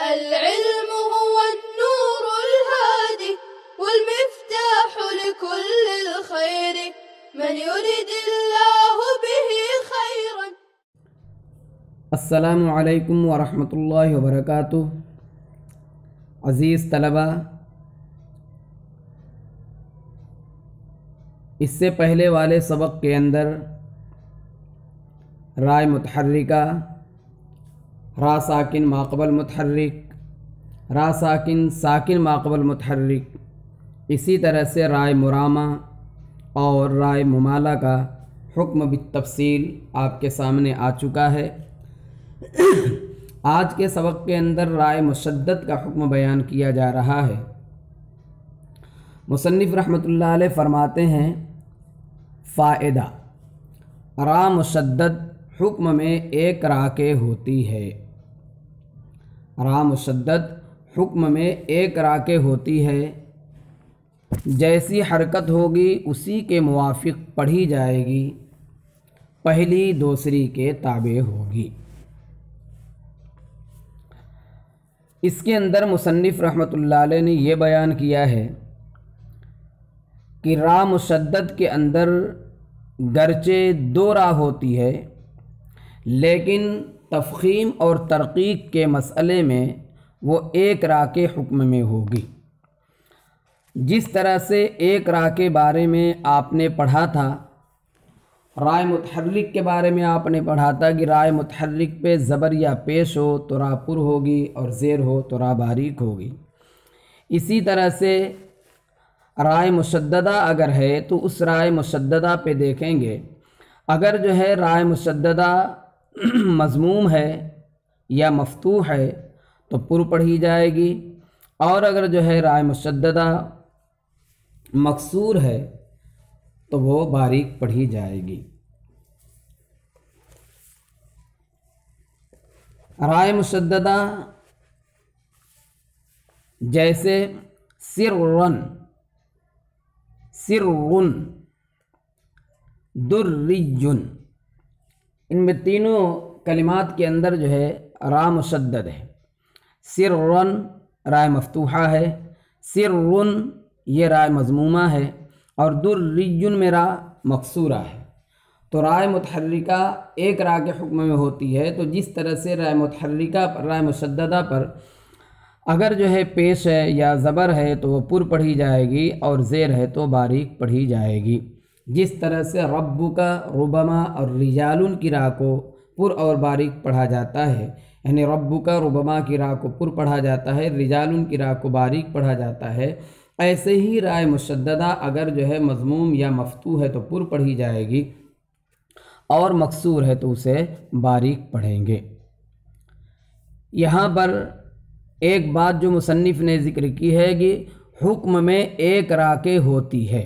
العلم هو النور الهادي والمفتاح لكل الخير من يريد الله به خيرا. السلام علیکم ورحمۃ اللہ وبرکاتہ. عزیز طلبہ، اس سے پہلے والے سبق کے اندر رائے متحرکہ، را ساکن ماقبل متحرک، را ساکن ساکن ماقبل متحرک، اسی طرح سے رائے مرامہ اور رائے ممالہ کا حکم بالتفصیل آپ کے سامنے آ چکا ہے. آج کے سبق کے اندر رائے مشدد کا حکم بیان کیا جا رہا ہے. مصنف رحمۃ اللہ علیہ فرماتے ہیں، فائدہ، را مشدد حکم میں ایک را کے ہوتی ہے. را مشدد حکم میں ایک را کے ہوتی ہے. جیسی حرکت ہوگی اسی کے موافق پڑھی جائے گی، پہلی دوسری کے تابع ہوگی. اس کے اندر مصنف رحمۃ اللہ علیہ نے یہ بیان کیا ہے کہ را مشدد کے اندر گرچہ دو را ہوتی ہے، لیکن تفخیم اور ترقیق کے مسئلے میں وہ ایک را کے حکم میں ہوگی. جس طرح سے ایک را کے بارے میں آپ نے پڑھا تھا، رائے متحرک کے بارے میں آپ نے پڑھا تھا کہ رائے متحرک پہ زبر یا پیش ہو تو را پر ہوگی اور زیر ہو تو را باریک ہوگی. اسی طرح سے رائے مشددہ اگر ہے تو اس رائے مشددہ پہ دیکھیں گے، اگر جو ہے رائے مشددہ مضموم ہے یا مفتوح ہے تو پر پڑھی جائے گی، اور اگر جو ہے رائے مشددہ مکسور ہے تو وہ باریک پڑھی جائے گی. رائے مشددہ جیسے سرن، سرن، درجن، ان میں تینوں کلمات کے اندر جو ہے را مشدد ہے. سرن رائے مفتوحہ ہے، سرن یہ رائے مضمومہ ہے، اور درجن میں را مکسورہ ہے. تو رائے متحرکہ ایک را کے حکم میں ہوتی ہے. تو جس طرح سے رائے متحرکہ پر، رائے مشددہ پر اگر جو ہے پیش ہے یا زبر ہے تو وہ پر پڑھی جائے گی، اور زیر ہے تو باریک پڑھی جائے گی. جس طرح سے ربک، ربما اور رجال کی را کو پر اور باریک پڑھا جاتا ہے، یعنی ربک ربما کی را کو پر پڑھا جاتا ہے، رجال کی را کو باریک پڑھا جاتا ہے. ایسے ہی رائے مشددہ اگر جو ہے مضموم یا مفتوح ہے تو پر پڑھی جائے گی، اور مکسور ہے تو اسے باریک پڑھیں گے. یہاں پر ایک بات جو مصنف نے ذکر کی ہے کہ حکم میں ایک را کے ہوتی ہے،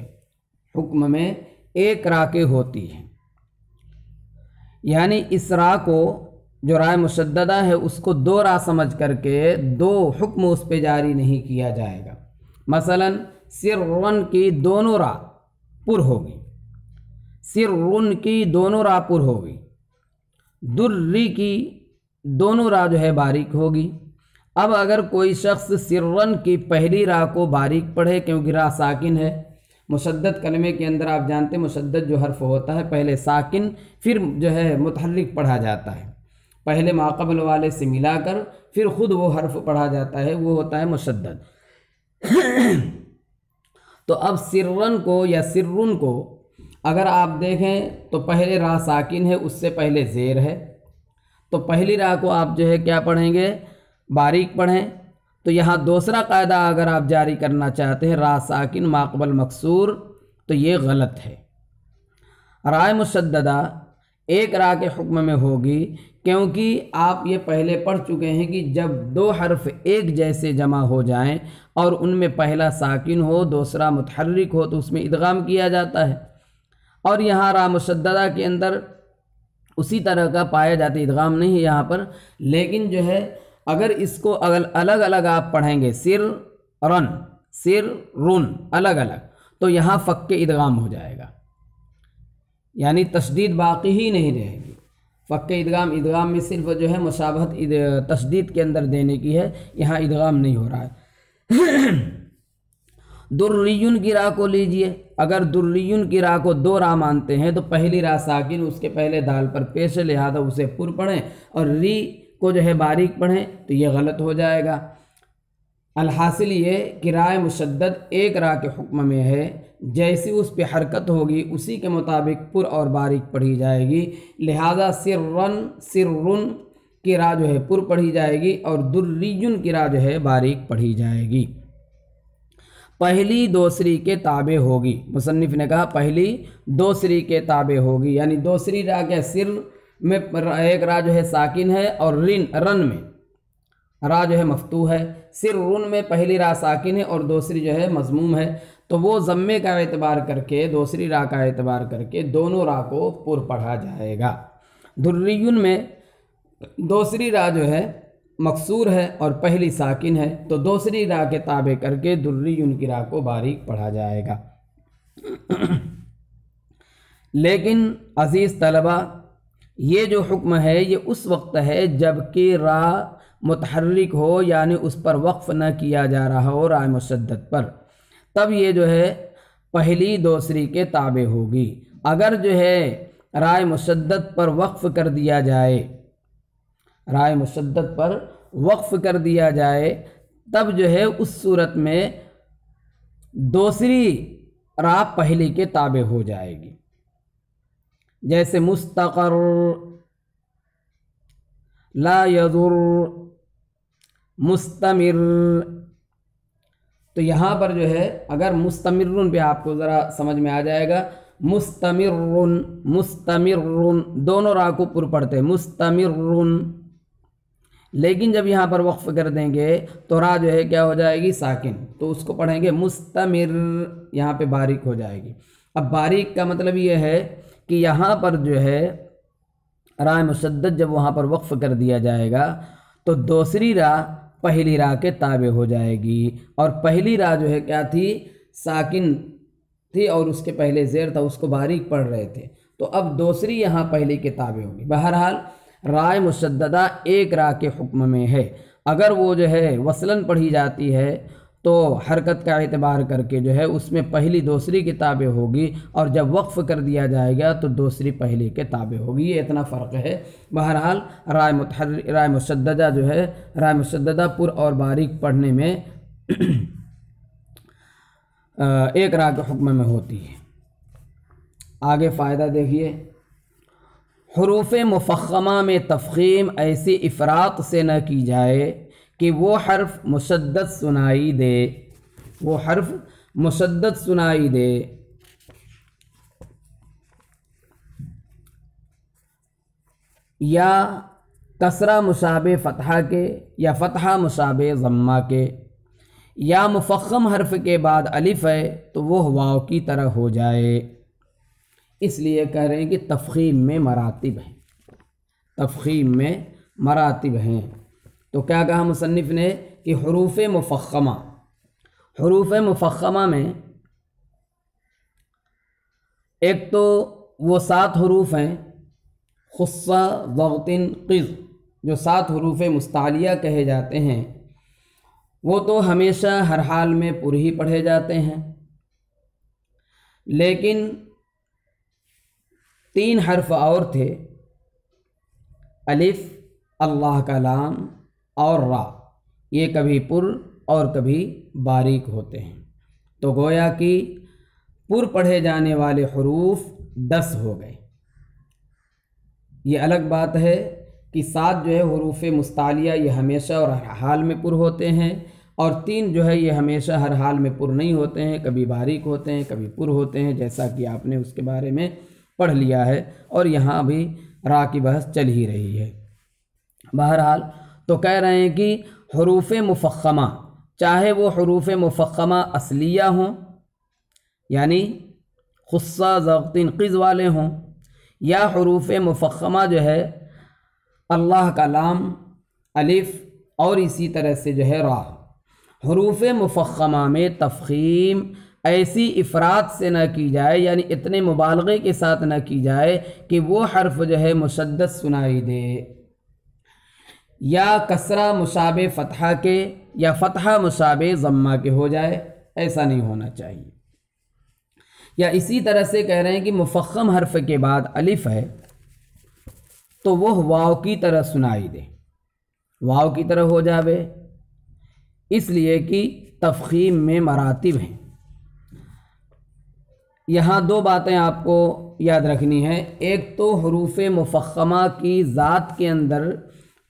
حکم میں ایک را کے ہوتی ہے، یعنی اس را کو جو رائے مشددہ ہے اس کو دو را سمجھ کر کے دو حکم اس پہ جاری نہیں کیا جائے گا. مثلا سرن کی دونوں را پر ہوگی، سرن کی دونوں را پر ہوگی، دری کی دونوں را جو ہے باریک ہوگی. اب اگر کوئی شخص سرن کی پہلی را کو باریک پڑھے، کیونکہ را ساکن ہے، مشدد کلمے کے اندر آپ جانتے ہیں مشدد جو حرف ہوتا ہے پہلے ساکن پھر جو ہے متحرک پڑھا جاتا ہے، پہلے ماقبل والے سے ملا کر پھر خود وہ حرف پڑھا جاتا ہے، وہ ہوتا ہے مشدد. تو اب سرن کو یا سرن کو اگر آپ دیکھیں تو پہلے را ساکن ہے، اس سے پہلے زیر ہے، تو پہلی را کو آپ جو ہے کیا پڑھیں گے؟ باریک پڑھیں. تو یہاں دوسرا قاعدہ اگر آپ جاری کرنا چاہتے ہیں را ساکن ماقبل مکسور، تو یہ غلط ہے. رائے مشددہ ایک را کے حکم میں ہوگی، کیونکہ آپ یہ پہلے پڑھ چکے ہیں کہ جب دو حرف ایک جیسے جمع ہو جائیں اور ان میں پہلا ساکن ہو دوسرا متحرک ہو تو اس میں ادغام کیا جاتا ہے. اور یہاں را مشددہ کے اندر اسی طرح کا پایا جاتا ہے، ادغام نہیں ہے یہاں پر، لیکن جو ہے اگر اس کو الگ الگ آپ پڑھیں گے، سر رن، سر رن الگ الگ، تو یہاں فک ادغام ہو جائے گا، یعنی تشدید باقی ہی نہیں رہے گی. فک ادغام، ادغام میں صرف جو ہے مشابہت تشدید کے اندر دینے کی ہے، یہاں ادغام نہیں ہو رہا ہے۔ دریون کی راہ کو لیجئے، اگر دریون کی راہ کو دو راہ مانتے ہیں تو پہلی راہ ساکن اس کے پہلے دال پر پیش ہے، لہذا اسے پر پڑھیں، اور ری کو جو ہے باریک پڑھیں تو یہ غلط ہو جائے گا۔ الحاصل یہ کہ راہ مشدد ایک راہ کے حکم میں ہے، جیسی اس پہ حرکت ہوگی اسی کے مطابق پر اور باریک پڑھی جائے گی، لہذا سرن کی راہ جو ہے پر پڑھی جائے گی اور دریون کی راہ جو ہے باریک پڑھی جائے گی۔ پہلی دوسری کے تابع ہوگی، مصنف نے کہا پہلی دوسری کے تابع ہوگی، یعنی دوسری راہ کے سر میں ایک راہ جو ہے ساکن ہے اور رن میں راہ جو ہے مفتوح ہے، رن میں پہلی راہ ساکن ہے اور دوسری جو ہے مضموم ہے، تو وہ ضمے کا اعتبار کر کے دوسری راہ کا اعتبار کر کے دونوں راہ کو پر پڑھا جائے گا۔ دریون میں دوسری راہ جو ہے مکسور ہے اور پہلی ساکن ہے، تو دوسری راہ کے تابع کر کے دریون کی راہ کو باریک پڑھا جائے گا۔ لیکن عزیز طلبہ، یہ جو حکم ہے یہ اس وقت ہے جب کہ راہ متحرک ہو، یعنی اس پر وقف نہ کیا جا رہا ہو راہ مشدد پر، تب یہ جو ہے پہلی دوسری کے تابع ہوگی۔ اگر جو ہے راہ مشدد پر وقف کر دیا جائے، راہ مشدد پر وقف کر دیا جائے، تب جو ہے اس صورت میں دوسری راہ پہلی کے تابع ہو جائے گی، جیسے مستقر، لا یضر، مستمر۔ تو یہاں پر جو ہے اگر مستمرن پہ آپ کو ذرا سمجھ میں آ جائے گا، مستمرن دونوں راہ کو پر پڑھتے ہیں، مستمرن، لیکن جب یہاں پر وقف کر دیں گے تو راہ جو ہے کیا ہو جائے گی ساکن، تو اس کو پڑھیں گے مستمر، یہاں پہ باریک ہو جائے گی۔ اب باریک کا مطلب یہ ہے کہ یہاں پر جو ہے راہ مشدد جب وہاں پر وقف کر دیا جائے گا تو دوسری راہ پہلی راہ کے تابع ہو جائے گی، اور پہلی راہ جو ہے کیا تھی ساکن تھی اور اس کے پہلے زیر تھا، اس کو باریک پڑھ رہے تھے، تو اب دوسری یہاں پہلی کے تابع ہوگی۔ بہرحال راہ مشددہ ایک راہ کے حکم میں ہے، اگر وہ جو ہے وصلاً پڑھی جاتی ہے تو حرکت کا اعتبار کر کے جو ہے اس میں پہلی دوسری کے تابع ہوگی، اور جب وقف کر دیا جائے گا تو دوسری پہلی کے تابع ہوگی، یہ اتنا فرق ہے۔ بہرحال راہ مشددہ جو ہے راہ مشددہ پر اور باریک پڑھنے میں ایک راہ کے حکم میں ہوتی ہے۔ آگے فائدہ دیکھیے، حروف مفخمہ میں تفخیم ایسی افراط سے نہ کی جائے کہ وہ حرف مشدد سنائی دے، وہ حرف مشدد سنائی دے، یا کسرہ مشابہ فتحہ کے، یا فتحہ مشابہ ضمہ کے، یا مفخم حرف کے بعد الف ہے تو وہ واو کی طرح ہو جائے۔ اس لیے کہہ رہے ہیں کہ تفخیم میں مراتب ہیں، تفخیم میں مراتب ہیں۔ تو کیا کہا مصنف نے کہ حروف مفخمہ، حروف مفخمہ میں ایک تو وہ 7 حروف ہیں خصہ، ضغط، قز، جو 7 حروف مستعلیہ کہے جاتے ہیں، وہ تو ہمیشہ ہر حال میں پر ہی پڑھے جاتے ہیں، لیکن 3 حرف اور تھے، الف، اللہ کا لام اور را، یہ کبھی پر اور کبھی باریک ہوتے ہیں، تو گویا کہ پر پڑھے جانے والے حروف 10 ہو گئے۔ یہ الگ بات ہے کہ 7 جو ہے حروف مستعلیہ یہ ہمیشہ اور ہر حال میں پر ہوتے ہیں، اور 3 جو ہے یہ ہمیشہ ہر حال میں پر نہیں ہوتے ہیں، کبھی باریک ہوتے ہیں کبھی پر ہوتے ہیں، جیسا کہ آپ نے اس کے بارے میں پڑھ لیا ہے، اور یہاں بھی را کی بحث چل ہی رہی ہے۔ بہرحال تو کہہ رہے ہیں کہ حروف مفخمہ، چاہے وہ حروف مفخمہ اصلیہ ہوں، یعنی خصہ، ضغط، قز والے ہوں، یا حروف مفخمہ جو ہے اللہ کا لام، الف اور اسی طرح سے جو ہے را، حروف مفخمہ میں تفخیم ایسی افراد سے نہ کی جائے، یعنی اتنے مبالغے کے ساتھ نہ کی جائے کہ وہ حرف جو ہے مشدد سنائی دے، یا کسرہ مشابہ فتحہ کے یا فتحہ مشابہ ضمہ کے ہو جائے، ایسا نہیں ہونا چاہیے۔ یا اسی طرح سے کہہ رہے ہیں کہ مفخم حرف کے بعد الف ہے تو وہ واو کی طرح سنائی دے، واو کی طرح ہو جاوے، اس لیے کہ تفخیم میں مراتب ہیں۔ یہاں دو باتیں آپ کو یاد رکھنی ہے، ایک تو حروف مفخمہ کی ذات کے اندر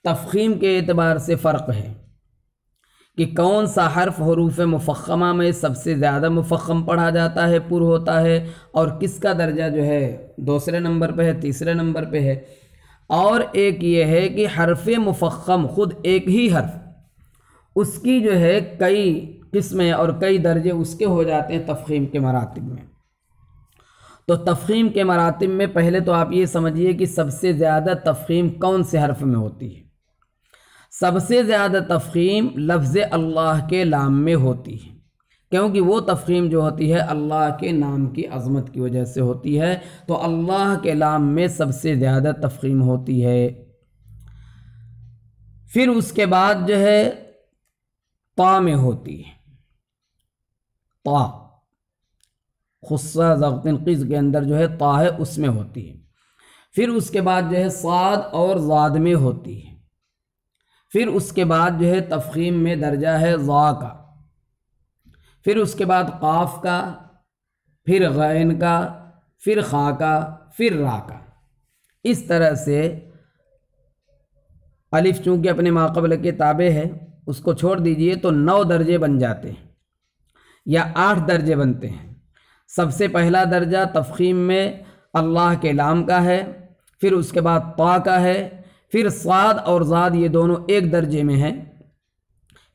تفخیم کے اعتبار سے فرق ہے کہ کون سا حرف حروف مفخمہ میں سب سے زیادہ مفخم پڑھا جاتا ہے، پر ہوتا ہے، اور کس کا درجہ جو ہے دوسرے نمبر پہ ہے، تیسرے نمبر پہ ہے۔ اور ایک یہ ہے کہ حرف مفخم خود ایک ہی حرف، اس کی جو ہے کئی قسمیں اور کئی درجے اس کے ہو جاتے ہیں تفخیم کے مراتب میں۔ تو تفخیم کے مراتب میں پہلے تو آپ یہ سمجھیے کہ سب سے زیادہ تفخیم کون سے حرف میں ہوتی ہے۔ سب سے زیادہ تفخیم لفظ اللہ کے لام میں ہوتی ہے، کیونکہ وہ تفخیم جو ہوتی ہے اللہ کے نام کی عظمت کی وجہ سے ہوتی ہے، تو اللہ کے لام میں سب سے زیادہ تفخیم ہوتی ہے۔ پھر اس کے بعد جو ہے طا میں ہوتی ہے، طا خصہ ضغط قز کے اندر جو ہے طا ہے، اس میں ہوتی ہے۔ پھر اس کے بعد جو ہے صاد اور ضاد میں ہوتی ہے۔ پھر اس کے بعد جو ہے تفخیم میں درجہ ہے ضا کا، پھر اس کے بعد قاف کا، پھر غین کا، پھر خا کا، پھر را کا۔ اس طرح سے الف چونکہ اپنے ماقبل کے تابع ہے، اس کو چھوڑ دیجئے تو 9 درجے بن جاتے ہیں یا 8 درجے بنتے ہیں۔ سب سے پہلا درجہ تفخیم میں اللہ کے لام کا ہے، پھر اس کے بعد طا کا ہے، پھر صاد اور ضاد یہ دونوں ایک درجے میں ہیں،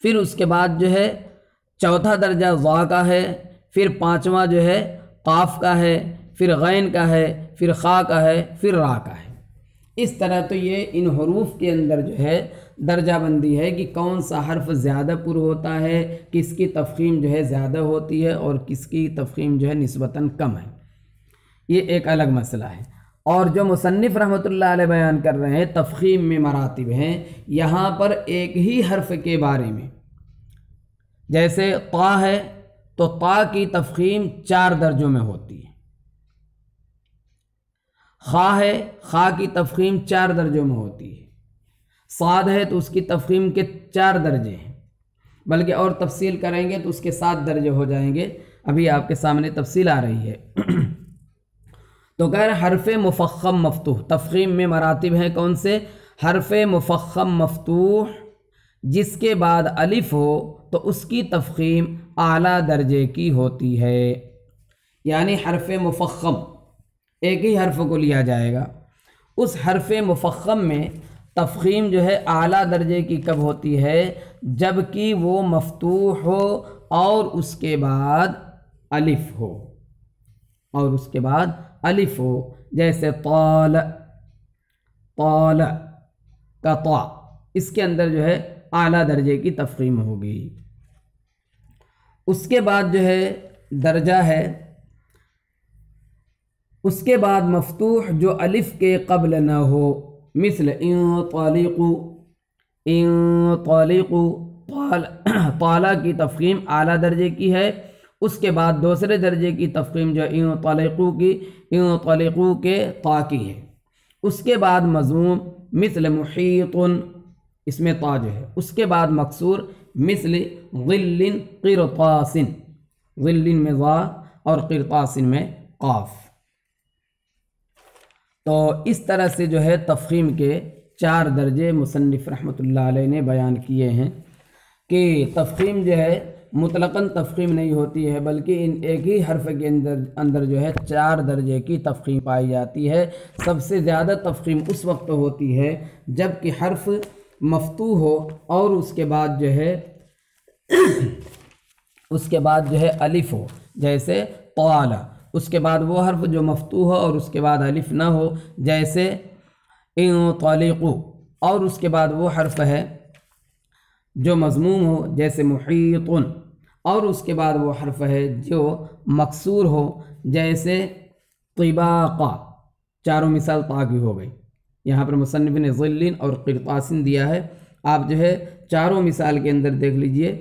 پھر اس کے بعد جو ہے چوتھا درجہ ضا کا ہے، پھر پانچواں جو ہے قاف کا ہے، پھر غین کا ہے، پھر خا کا ہے، پھر را کا ہے۔ اس طرح تو یہ ان حروف کے اندر جو ہے درجہ بندی ہے کہ کون سا حرف زیادہ پر ہوتا ہے، کس کی تفخیم جو ہے زیادہ ہوتی ہے اور کس کی تفخیم جو ہے نسبتاً کم ہے، یہ ایک الگ مسئلہ ہے۔ اور جو مصنف رحمۃ اللہ علیہ بیان کر رہے ہیں تفخیم میں مراتب ہیں، یہاں پر ایک ہی حرف کے بارے میں، جیسے طا ہے تو طا کی تفخیم 4 درجوں میں ہوتی ہے، خا ہے، خا کی تفخیم 4 درجوں میں ہوتی ہے، صاد ہے تو اس کی تفخیم کے 4 درجے ہیں، بلکہ اور تفصیل کریں گے تو اس کے 7 درجے ہو جائیں گے، ابھی آپ کے سامنے تفصیل آ رہی ہے۔ تو کہہ رہے حرف مفخم مفتوح، تفخیم میں مراتب ہیں کون سے؟ حرف مفخم مفتوح جس کے بعد الف ہو تو اس کی تفخیم اعلیٰ درجے کی ہوتی ہے، یعنی حرف مفخم ایک ہی حرف کو لیا جائے گا، اس حرف مفخم میں تفخیم جو ہے اعلیٰ درجے کی کب ہوتی ہے؟ جب کہ وہ مفتوح ہو اور اس کے بعد الف ہو، اور اس کے بعد الف ہو، جیسے طال، طال کا طا، اس کے اندر جو ہے اعلیٰ درجے کی تفخیم ہوگی۔ اس کے بعد جو ہے درجہ ہے، اس کے بعد مفتوح جو الف کے قبل نہ ہو، مثل انطلقوا، انطلقوا، طالہ کی تفخیم اعلیٰ درجے کی ہے، اس کے بعد دوسرے درجے کی تفخیم جو انطلقوا کی، انطلقوا کے طا کی ہے۔ اس کے بعد مضموم مثل محیط، اس میں طا جو ہے، اس کے بعد مکسور مثل ظل قرطاس، ظل میں ظا اور قرطاس میں قاف۔ تو اس طرح سے جو ہے تفخیم کے 4 درجے مصنف رحمۃ اللہ علیہ نے بیان کیے ہیں کہ تفخیم جو ہے مطلقاً تفخیم نہیں ہوتی ہے، بلکہ ان ایک ہی حرف کے اندر جو ہے 4 درجے کی تفخیم پائی جاتی ہے۔ سب سے زیادہ تفخیم اس وقت ہوتی ہے جب کہ حرف مفتوح ہو اور اس کے بعد جو ہے الف ہو، جیسے طال، اس کے بعد وہ حرف جو مفتوح ہو اور اس کے بعد الف نہ ہو، جیسے انطلقوا، اور اس کے بعد وہ حرف ہے جو مضموم ہو، جیسے محیط، اور اس کے بعد وہ حرف ہے جو مکسور ہو، جیسے طباقہ، چاروں مثال طا کی ہو گئی۔ یہاں پر مصنف نے ظل اور قرطاس دیا ہے، آپ جو ہے چاروں مثال کے اندر دیکھ لیجئے،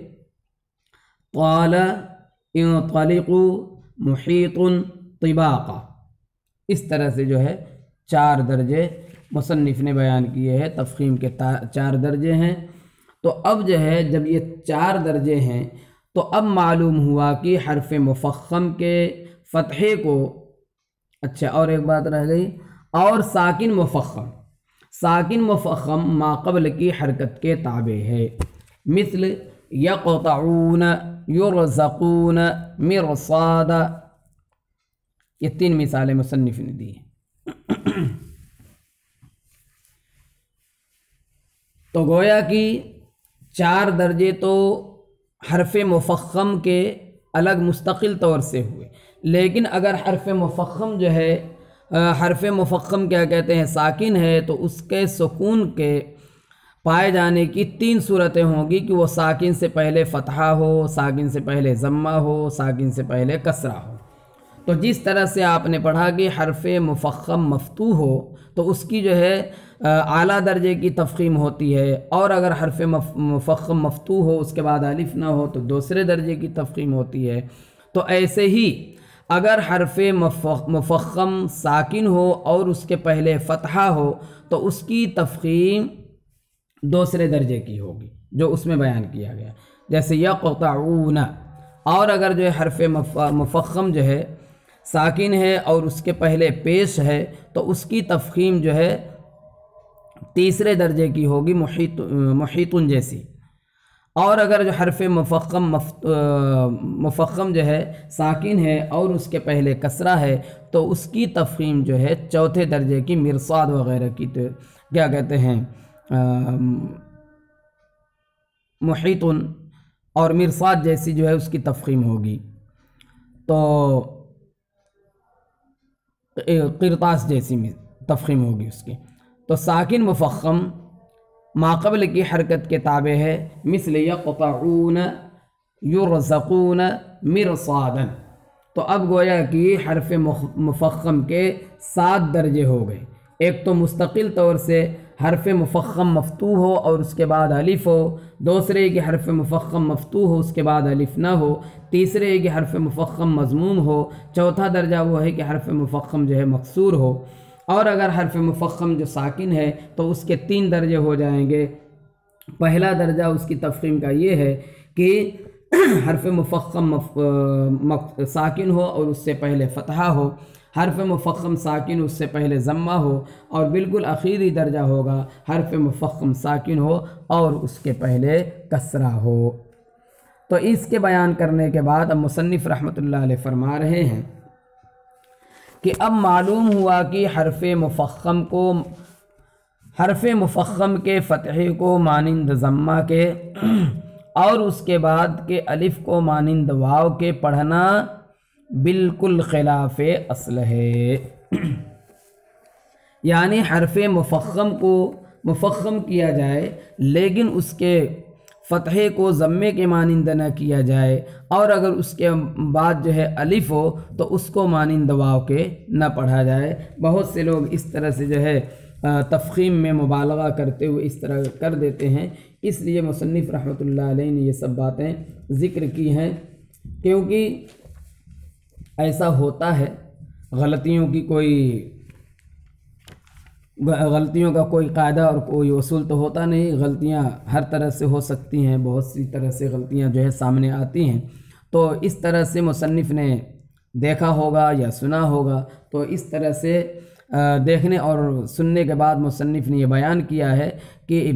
قال انطلق محیط طباقہ، اس طرح سے جو ہے 4 درجے مصنف نے بیان کیے ہیں، تفخیم کے 4 درجے ہیں۔ تو اب جو ہے جب یہ 4 درجے ہیں تو اب معلوم ہوا کہ حرف مفخم کے فتحے کو، اچھا اور ایک بات رہ گئی، اور ساکن مفخم ما قبل کی حرکت کے تابع ہے، مثل یقطعون، یرزقون، مرصاد، یہ 3 مثالیں مصنف نے دی ہیں۔ تو گویا کہ 4 درجے تو حرف مفخم کے الگ مستقل طور سے ہوئے، لیکن اگر حرف مفخم جو ہے، حرف مفخم کیا کہتے ہیں، ساکن ہے، تو اس کے سکون کے پائے جانے کی 3 صورتیں ہوں گی کہ وہ ساکن سے پہلے فتحہ ہو، ساکن سے پہلے ضمہ ہو، ساکن سے پہلے کسرہ ہو۔ تو جس طرح سے آپ نے پڑھا کہ حرف مفخم مفتوح ہو تو اس کی جو ہے اعلیٰ درجے کی تفخیم ہوتی ہے، اور اگر حرف مفخم مفتوح ہو اس کے بعد الف نہ ہو تو دوسرے درجے کی تفخیم ہوتی ہے۔ تو ایسے ہی اگر حرف مفخم ساکن ہو اور اس کے پہلے فتحہ ہو تو اس کی تفخیم دوسرے درجے کی ہوگی جو اس میں بیان کیا گیا، جیسے یقطعون۔ اور اگر جو ہے حرف مفخم جو ہے ساکن ہے اور اس کے پہلے پیش ہے تو اس کی تفخیم جو ہے تیسرے درجے کی ہوگی، محیطن جیسی۔ اور اگر جو حرف مفخم جو ہے ساکن ہے اور اس کے پہلے کسرہ ہے تو اس کی تفخیم جو ہے چوتھے درجے کی، مرصاد وغیرہ کی، تو کیا کہتے ہیں، محیطن اور مرصاد جیسی جو ہے اس کی تفخیم ہوگی، تو قرطاس جیسی میں تفخیم ہوگی اس کی۔ تو ساکن مفخم ما قبل کی حرکت کے تابع ہے، مثل یقطعون، یرزقون، مرصادا۔ تو اب گویا کہ حرف مفخم کے 7 درجے ہو گئے، ایک تو مستقل طور سے حرف مفخم مفتوح ہو اور اس کے بعد الف ہو، دوسرے کہ حرف مفخم مفتوح ہو اس کے بعد الف نہ ہو، تیسرے کہ حرف مفخم مضموم ہو، چوتھا درجہ وہ ہے کہ حرف مفخم جو ہے مکسور ہو۔ اور اگر حرف مفخم جو ساکن ہے تو اس کے 3 درجے ہو جائیں گے۔ پہلا درجہ اس کی تفخیم کا یہ ہے کہ حرف مفخم ساکن ہو اور اس سے پہلے فتحہ ہو، حرف مفخم ساکن اس سے پہلے ضمہ ہو، اور بالکل آخری درجہ ہوگا حرف مفخم ساکن ہو اور اس کے پہلے کسرہ ہو۔ تو اس کے بیان کرنے کے بعد اب مصنف رحمۃ اللہ علیہ فرما رہے ہیں کہ اب معلوم ہوا کہ حرف مفخم کے فتحے کو مانند ضمہ کے اور اس کے بعد کے الف کو مانند واو کے پڑھنا بالکل خلاف اصل ہے، یعنی حرف مفخم کو مفخم کیا جائے لیکن اس کے فتحے کو ضمے کے مانند نہ کیا جائے، اور اگر اس کے بعد جو ہے الف ہو تو اس کو مانند واو کے نہ پڑھا جائے۔ بہت سے لوگ اس طرح سے جو ہے تفخیم میں مبالغہ کرتے ہوئے اس طرح کر دیتے ہیں، اس لیے مصنف رحمۃ اللہ علیہ نے یہ سب باتیں ذکر کی ہیں، کیونکہ ایسا ہوتا ہے، غلطیوں کا کوئی قاعدہ اور کوئی اصول تو ہوتا نہیں، غلطیاں ہر طرح سے ہو سکتی ہیں، بہت سی طرح سے غلطیاں جو ہے سامنے آتی ہیں۔ تو اس طرح سے مصنف نے دیکھا ہوگا یا سنا ہوگا، تو اس طرح سے دیکھنے اور سننے کے بعد مصنف نے یہ بیان کیا ہے کہ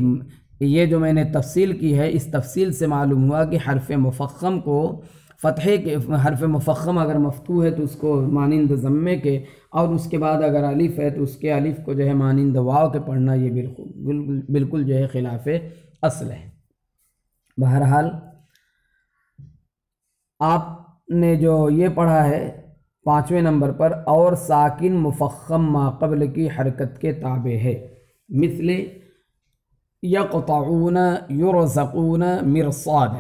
یہ جو میں نے تفصیل کی ہے، اس تفصیل سے معلوم ہوا کہ حرف مفخم کو فتحے کے، حرف مفخم اگر مفتوح ہے تو اس کو مانند ضمے کے، اور اس کے بعد اگر الف ہے تو اس کے الف کو جو ہے مانند واو کے پڑھنا، یہ بالکل جو ہے خلاف اصل ہے۔ بہرحال آپ نے جو یہ پڑھا ہے 5ویں نمبر پر، اور ساکن مفخم ما قبل کی حرکت کے تابع ہے، مثل یقطعون، یرزقون، مرصاد۔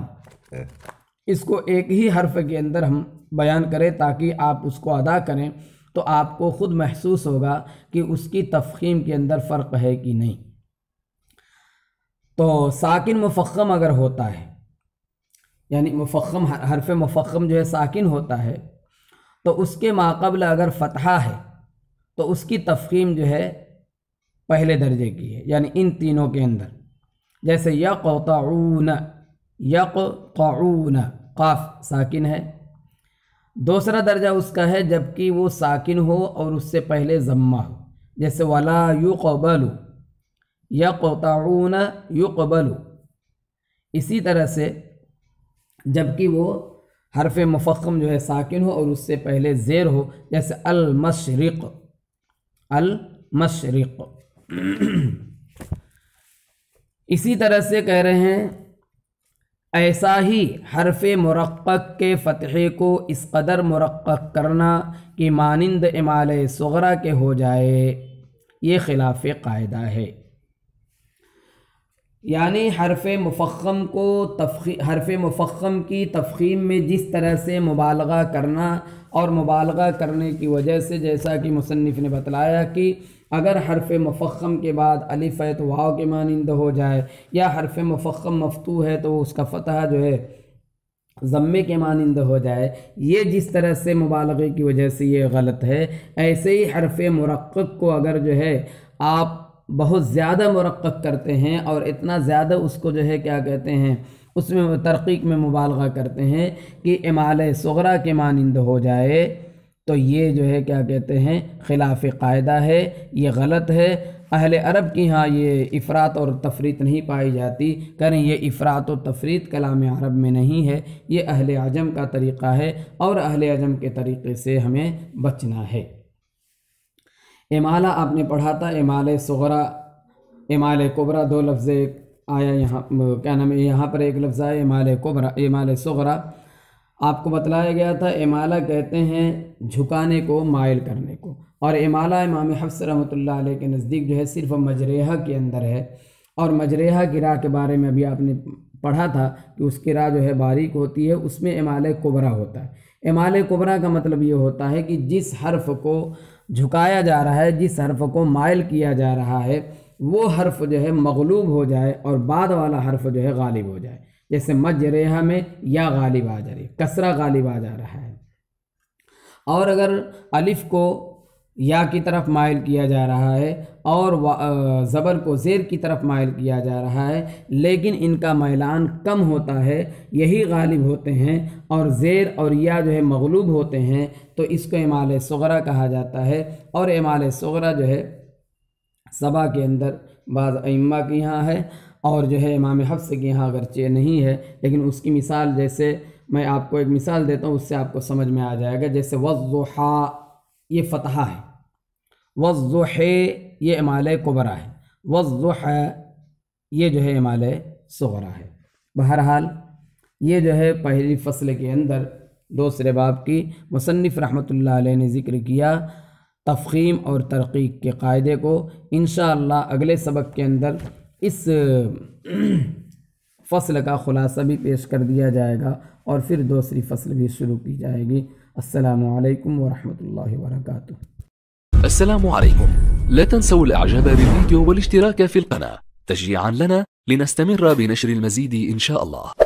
اس کو ایک ہی حرف کے اندر ہم بیان کریں تاکہ آپ اس کو ادا کریں تو آپ کو خود محسوس ہوگا کہ اس کی تفخیم کے اندر فرق ہے کہ نہیں۔ تو ساکن مفخم اگر ہوتا ہے، یعنی مفخم حرف مفخم جو ہے ساکن ہوتا ہے، تو اس کے ماقبل اگر فتحہ ہے تو اس کی تفخیم جو ہے پہلے درجے کی ہے، یعنی ان تینوں کے اندر، جیسے یقطعون، یقطعون قاف ساکن ہے، دوسرا درجہ اس کا ہے جبکہ وہ ساکن ہو اور اس سے پہلے ضمہ ہو، جیسے ولا یقبل، یقطعون یقبل۔ اسی طرح سے جبکہ وہ حرف مفخم جو ہے ساکن ہو اور اس سے پہلے زیر ہو، جیسے المشرق، المشرق۔ اسی طرح سے کہہ رہے ہیں ایسا ہی حرف مرقق کے فتحے کو اس قدر مرقق کرنا کہ مانند امالہ صغرا کے ہو جائے، یہ خلاف قاعدہ ہے۔ یعنی حرف مفخم کو حرف مفخم کی تفخیم میں جس طرح سے مبالغہ کرنا، اور مبالغہ کرنے کی وجہ سے جیسا کہ مصنف نے بتلایا کہ اگر حرف مفخم کے بعد الف ہے تو واو کے مانند ہو جائے، یا حرف مفخم مفتوح ہے تو اس کا فتحہ جو ہے ضمے کے مانند ہو جائے، یہ جس طرح سے مبالغے کی وجہ سے یہ غلط ہے، ایسے ہی حرف مرقق کو اگر جو ہے آپ بہت زیادہ مرقق کرتے ہیں اور اتنا زیادہ اس کو جو ہے کیا کہتے ہیں اس میں ترقیق میں مبالغہ کرتے ہیں کہ امالہ صغرا کے مانند ہو جائے، تو یہ جو ہے کیا کہتے ہیں خلاف قاعدہ ہے، یہ غلط ہے۔ اہل عرب کی ہاں یہ افراط اور تفریط نہیں پائی جاتی، کریں یہ افراط و تفریط کلام عرب میں نہیں ہے، یہ اہل عجم کا طریقہ ہے، اور اہل عجم کے طریقے سے ہمیں بچنا ہے۔ امالہ آپ نے پڑھا تھا، امالہ صغرا، امالہ کبرا، دو لفظ آیا یہاں، کیا نام ہے، یہاں پر ایک لفظ آیا امالہ کبرا، امالہ صغرا۔ آپ کو بتلایا گیا تھا امالہ کہتے ہیں جھکانے کو، مائل کرنے کو، اور امالہ امام حفص رحمۃ اللہ علیہ کے نزدیک جو ہے صرف مجریحہ کے اندر ہے، اور مجریحہ کی راہ کے بارے میں ابھی آپ نے پڑھا تھا کہ اس کی راہ جو ہے باریک ہوتی ہے، اس میں امالہ کبرا ہوتا ہے۔ امالہ کبرا کا مطلب یہ ہوتا ہے کہ جس حرف کو جھکایا جا رہا ہے، جس حرف کو مائل کیا جا رہا ہے، وہ حرف جو ہے مغلوب ہو جائے اور بعد والا حرف جو ہے غالب ہو جائے، جیسے مجریحہ میں یا غالب آ جا رہی ہے، کسرہ غالب آ جا رہا ہے، اور اگر الف کو یا کی طرف مائل کیا جا رہا ہے اور زبر کو زیر کی طرف مائل کیا جا رہا ہے، لیکن ان کا میلان کم ہوتا ہے، یہی غالب ہوتے ہیں، اور زیر اور یا جو ہے مغلوب ہوتے ہیں، تو اس کو امالہ صغرا کہا جاتا ہے۔ اور امالہ صغرا جو ہے سبا کے اندر بعض ائمہ کے یہاں ہے، اور جو ہے امام حفص کے یہاں اگرچہ نہیں ہے، لیکن اس کی مثال جیسے میں آپ کو ایک مثال دیتا ہوں، اس سے آپ کو سمجھ میں آ جائے گا، جیسے والضحیٰ، یہ فتحہ ہے، والضحی یہ امالہ کبرا ہے، والضحیٰ یہ جو ہے امالہ صغرا ہے۔ بہرحال یہ جو ہے پہلی فصل کے اندر دوسرے باب کی مصنف رحمۃ اللہ علیہ نے ذکر کیا تفخیم اور ترقیق کے قاعدے کو۔ انشاءاللہ اگلے سبق کے اندر اس فصل کا خلاصہ بھی پیش کر دیا جائے گا، اور پھر دوسری فصل بھی شروع کی جائے گی۔ السلام علیکم ورحمۃ اللہ وبرکاتہ۔ السلام عليكم، لا تنسوا الاعجاب بالفيديو والاشتراك في القناة تشجيعا لنا لنستمر بنشر المزيد إن شاء الله.